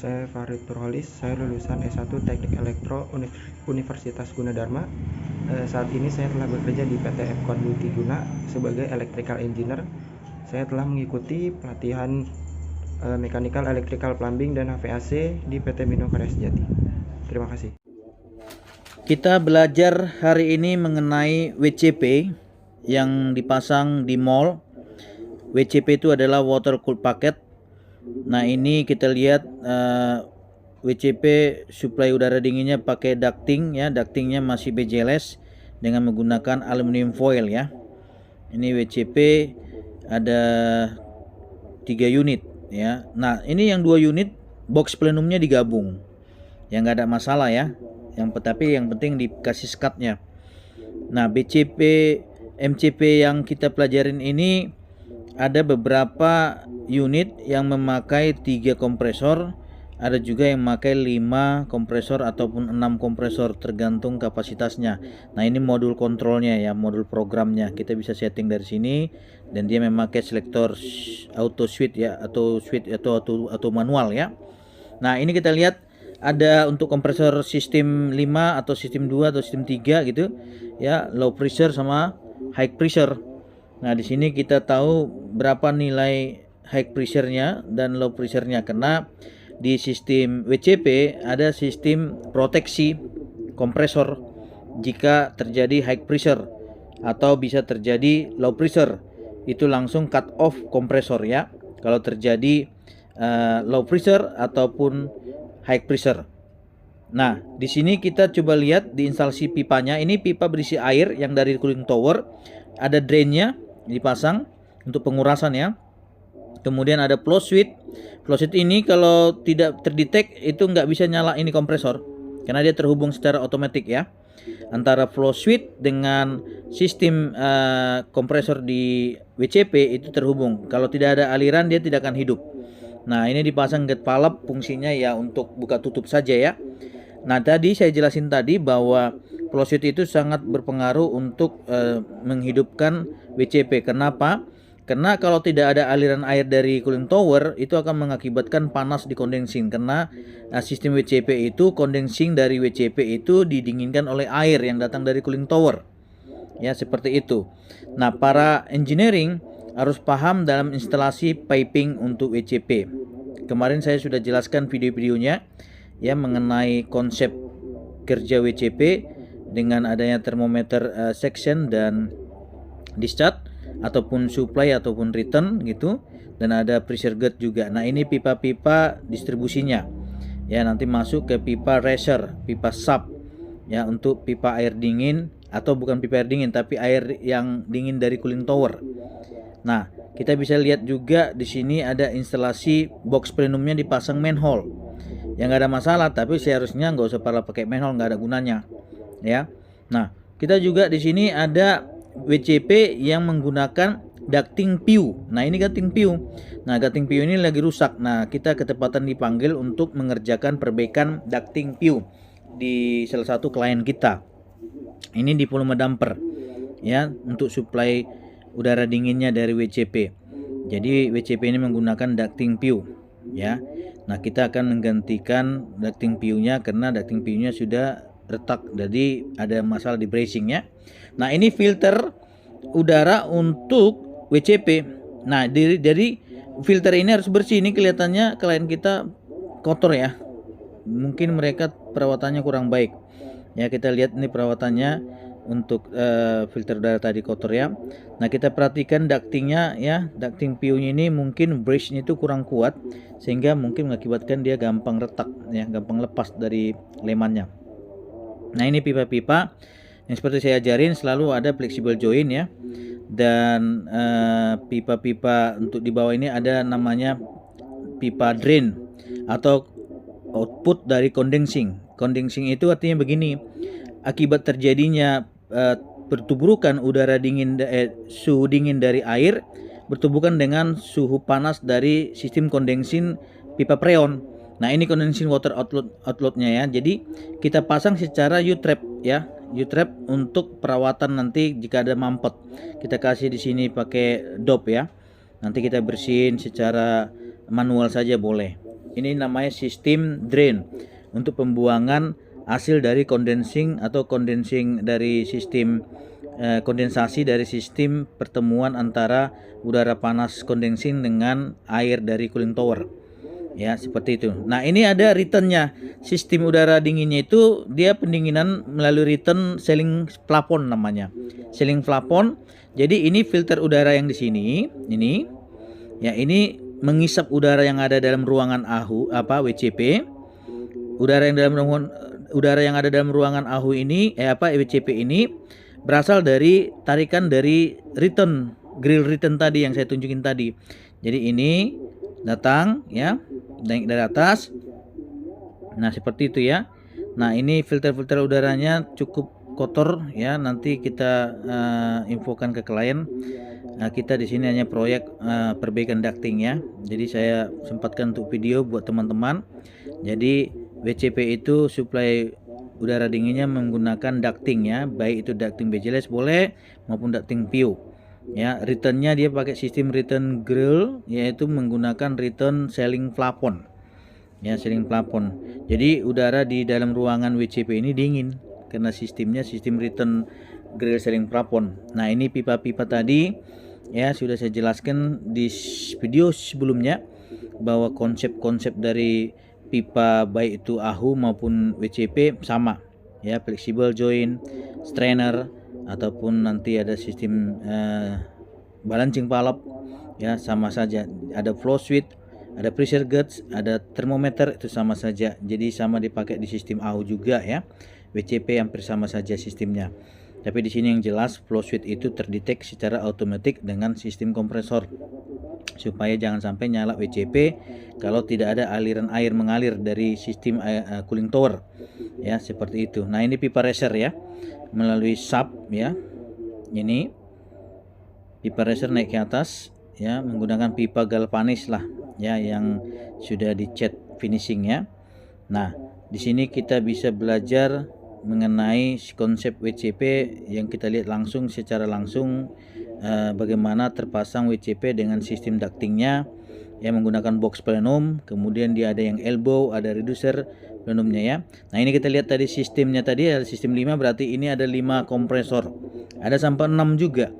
saya Farid Turholis, saya lulusan S1 Teknik Elektro Universitas Gunadarma. Saat ini saya telah bekerja di PT Fcon Multiguna sebagai Electrical Engineer. Saya telah mengikuti pelatihan Mechanical Electrical Plumbing dan HVAC di PT Mino Karya Sejati. Terima kasih. Kita belajar hari ini mengenai WCP yang dipasang di mall. WCP itu adalah water cooled packet. Nah, ini kita lihat WCP suplai udara dinginnya pakai ducting ya, ductingnya masih BJLS dengan menggunakan aluminium foil ya. Ini WCP ada 3 unit ya. Nah, ini yang 2 unit box plenumnya digabung. Ya nggak ada masalah ya. Tapi yang penting dikasih skatnya. Nah, BCP MCP yang kita pelajarin ini ada beberapa unit yang memakai 3 kompresor, ada juga yang memakai 5 kompresor ataupun 6 kompresor tergantung kapasitasnya. Nah, ini modul kontrolnya ya, modul programnya. Kita bisa setting dari sini dan dia memakai selektor auto switch ya, atau switch atau manual ya. Nah, ini kita lihat ada untuk kompresor sistem 5 atau sistem 2 atau sistem 3 gitu ya, low pressure sama high pressure. Nah, di sini kita tahu berapa nilai high pressure-nya dan low pressure-nya, karena di sistem WCP ada sistem proteksi kompresor jika terjadi high pressure atau bisa terjadi low pressure. Itu langsung cut off kompresor ya kalau terjadi low pressure ataupun high pressure. Nah, di sini kita coba lihat di instalasi pipanya. Ini pipa berisi air yang dari cooling tower, ada drainnya dipasang untuk pengurasan ya. Kemudian ada flow switch. Flow switch ini kalau tidak terdetek itu nggak bisa nyala ini kompresor karena dia terhubung secara otomatis ya. Antara flow switch dengan sistem kompresor di WCP itu terhubung. Kalau tidak ada aliran dia tidak akan hidup. Nah, ini dipasang gate valve, fungsinya ya untuk buka tutup saja ya. Nah, tadi saya jelasin tadi bahwa flow switch itu sangat berpengaruh untuk menghidupkan WCP. Kenapa? Karena kalau tidak ada aliran air dari cooling tower itu akan mengakibatkan panas di condensing, karena sistem WCP itu condensing dari WCP itu didinginkan oleh air yang datang dari cooling tower. Ya, seperti itu. Nah, para engineering harus paham dalam instalasi piping untuk WCP. Kemarin saya sudah jelaskan video-videonya ya mengenai konsep kerja WCP dengan adanya termometer section dan discharge ataupun supply ataupun return gitu, dan ada pressure gauge juga. Nah, ini pipa-pipa distribusinya ya, nanti masuk ke pipa racer, pipa sub ya, untuk pipa air dingin, atau bukan pipa air dingin tapi air yang dingin dari cooling tower. Nah, kita bisa lihat juga di sini ada instalasi box plenumnya dipasang manhole. Ya nggak ada masalah, tapi seharusnya nggak usah pakai manhole, nggak ada gunanya ya. Nah, kita juga di sini ada WCP yang menggunakan ducting PU. Nah, ini ducting PU. Nah, ducting PU ini lagi rusak. Nah, kita ketepatan dipanggil untuk mengerjakan perbaikan ducting PU di salah satu klien kita. Ini di volume damper ya, untuk suplai udara dinginnya dari WCP. Jadi WCP ini menggunakan ducting PU ya. Nah, kita akan menggantikan ducting PU-nya karena ducting PU-nya sudah retak, jadi ada masalah di bracing ya. Nah, ini filter udara untuk WCP. Nah, dari filter ini harus bersih. Ini kelihatannya klien kita kotor ya. Mungkin mereka perawatannya kurang baik. Ya, kita lihat ini perawatannya untuk filter udara tadi kotor ya. Nah, kita perhatikan ductingnya ya, ducting PU-nya ini mungkin brace-nya itu kurang kuat sehingga mungkin mengakibatkan dia gampang retak ya, gampang lepas dari lemannya. Nah, ini pipa-pipa yang seperti saya ajarin selalu ada flexible joint ya, dan pipa-pipa untuk di bawah ini ada namanya pipa drain atau output dari condensing. Condensing itu artinya begini, akibat terjadinya pertuburukan udara dingin, suhu dingin dari air bertubuhkan dengan suhu panas dari sistem condensing pipa freon. Nah, ini condensing water outletnya ya. Jadi kita pasang secara U-trap ya, U-trap untuk perawatan nanti jika ada mampet. Kita kasih di sini pakai dop ya. Nanti kita bersihin secara manual saja boleh. Ini namanya sistem drain untuk pembuangan hasil dari condensing dari sistem kondensasi dari sistem pertemuan antara udara panas condensing dengan air dari cooling tower. Ya, seperti itu. Nah, ini ada returnnya. Sistem udara dinginnya itu dia pendinginan melalui return sealing plafon namanya. Sealing plafon. Jadi ini filter udara yang di sini, ini ya, ini mengisap udara yang ada dalam ruangan WCP. Udara yang ada dalam ruangan AHU ini WCP ini berasal dari tarikan dari return, grill return tadi yang saya tunjukin tadi. Jadi ini datang ya, naik dari atas. Nah, seperti itu ya. Nah, ini filter udaranya cukup kotor ya, nanti kita infokan ke klien. Nah, kita di sini hanya proyek perbaikan ducting ya. Jadi saya sempatkan untuk video buat teman-teman. Jadi WCP itu suplai udara dinginnya menggunakan ducting ya, baik itu ducting BJLS boleh maupun ducting PU. Ya, returnnya dia pakai sistem return grill, yaitu menggunakan return sealing plafon. Ya, sealing plafon. Jadi udara di dalam ruangan WCP ini dingin karena sistemnya sistem return grill sealing plafon. Nah, ini pipa-pipa tadi ya sudah saya jelaskan di video sebelumnya bahwa konsep-konsep dari pipa baik itu AHU maupun WCP sama ya, flexible joint, strainer, ataupun nanti ada sistem balancing valve ya, sama saja. Ada flow switch, ada pressure gauge, ada thermometer, itu sama saja. Jadi sama dipakai di sistem AHU juga ya. WCP hampir sama saja sistemnya. Tapi di sini yang jelas flow switch itu terdetek secara otomatis dengan sistem kompresor supaya jangan sampai nyala WCP kalau tidak ada aliran air mengalir dari sistem cooling tower ya, seperti itu. Nah, ini pipa racer ya, melalui sub ya, ini pipa racer naik ke atas ya, menggunakan pipa galvanis lah ya, yang sudah dicat finishing ya. Nah, di sini kita bisa belajar mengenai konsep WCP yang kita lihat secara langsung bagaimana terpasang WCP dengan sistem ductingnya yang menggunakan box plenum, kemudian dia ada yang elbow, ada reducer plenumnya ya. Nah, ini kita lihat tadi sistemnya tadi ada sistem 5, berarti ini ada 5 kompresor, ada sampai 6 juga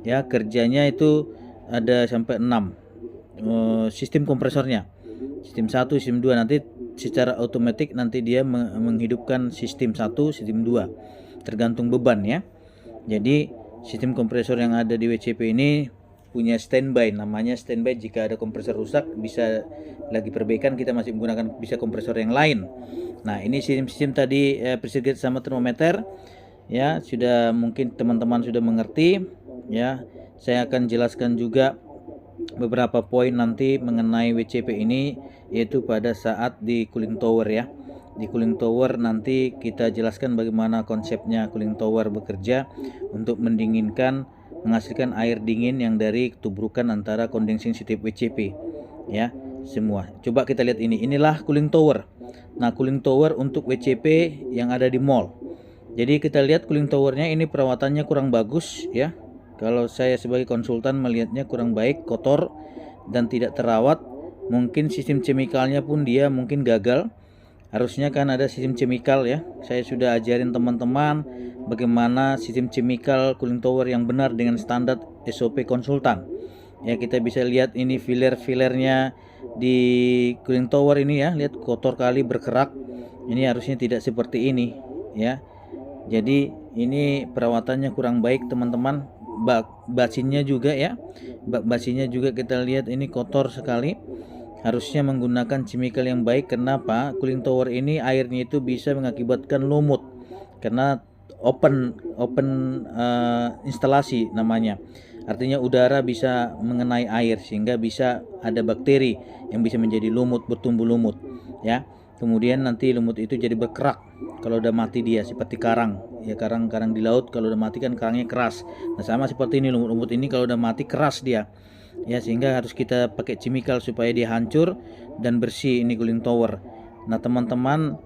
ya, kerjanya itu ada sampai 6 sistem kompresornya. Sistem 1, sistem 2 nanti secara otomatis nanti dia menghidupkan sistem 1, sistem 2 tergantung beban ya. Jadi sistem kompresor yang ada di WCP ini punya standby, namanya standby. Jika ada kompresor rusak bisa lagi perbaikan, kita masih menggunakan bisa kompresor yang lain. Nah, ini sistem tadi pressure gauge sama termometer ya, sudah mungkin teman-teman sudah mengerti ya. Saya akan jelaskan juga beberapa poin nanti mengenai WCP ini, yaitu pada saat di cooling tower ya. Di cooling tower nanti kita jelaskan bagaimana konsepnya cooling tower bekerja untuk mendinginkan, menghasilkan air dingin yang dari tubrukan antara condensing sistem WCP ya, semua. Coba kita lihat inilah cooling tower. Nah, cooling tower untuk WCP yang ada di mall. Jadi kita lihat cooling towernya ini perawatannya kurang bagus ya. Kalau saya sebagai konsultan melihatnya kurang baik, kotor dan tidak terawat. Mungkin sistem chemicalnya pun dia mungkin gagal. Harusnya kan ada sistem chemical ya. Saya sudah ajarin teman-teman bagaimana sistem chemical cooling tower yang benar dengan standar SOP konsultan. Ya, kita bisa lihat ini filler-fillernya di cooling tower ini ya. Lihat kotor kali, berkerak. Ini harusnya tidak seperti ini ya. Jadi ini perawatannya kurang baik teman-teman. Bak basinnya juga ya, bak basinnya juga kita lihat ini kotor sekali. Harusnya menggunakan chemical yang baik. Kenapa? Cooling tower ini airnya itu bisa mengakibatkan lumut karena open instalasi namanya. Artinya udara bisa mengenai air sehingga bisa ada bakteri yang bisa menjadi lumut, bertumbuh lumut ya. Kemudian nanti lumut itu jadi berkerak kalau udah mati dia, seperti karang ya, karang di laut kalau udah mati kan karangnya keras. Nah, sama seperti ini lumut ini kalau udah mati keras dia ya, sehingga harus kita pakai chemical supaya dia hancur dan bersih ini cooling tower. Nah, teman-teman,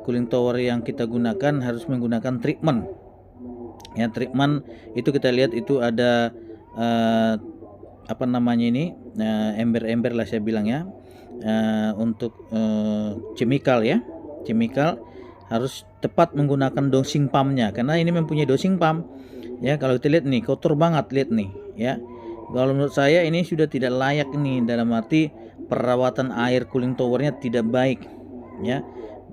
cooling tower yang kita gunakan harus menggunakan treatment ya. Treatment itu kita lihat itu ada ember-ember lah saya bilang ya, untuk chemical ya. Chemical harus tepat menggunakan dosing pumpnya, karena ini mempunyai dosing pump ya. Kalau kita lihat nih kotor banget, lihat nih ya. Kalau menurut saya ini sudah tidak layak nih, dalam arti perawatan air cooling towernya tidak baik ya,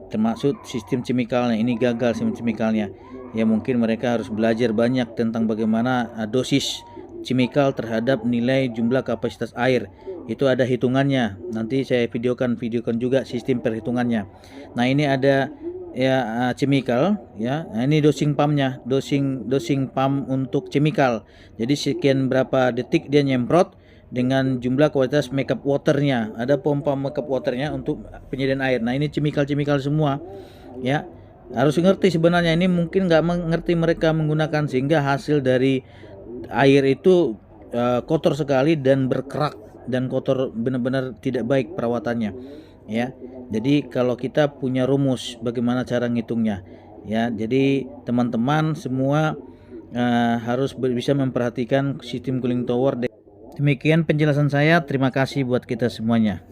termasuk sistem chemicalnya ini gagal, sistem chemicalnya ya. Mungkin mereka harus belajar banyak tentang bagaimana dosis chemical terhadap nilai jumlah kapasitas air. Itu ada hitungannya, nanti saya videokan juga sistem perhitungannya. Nah ini ada ya chemical ya. Nah, ini dosing pumpnya, dosing pump untuk chemical. Jadi sekian berapa detik dia nyemprot dengan jumlah kualitas makeup waternya. Ada pompa makeup waternya untuk penyediaan air. Nah ini chemical semua ya. Harus ngerti sebenarnya, ini mungkin nggak mengerti mereka menggunakan, sehingga hasil dari air itu kotor sekali dan berkerak dan kotor, benar-benar tidak baik perawatannya ya. Jadi kalau kita punya rumus bagaimana cara ngitungnya ya, jadi teman-teman semua harus bisa memperhatikan sistem cooling tower. Demikian penjelasan saya, terima kasih buat kita semuanya.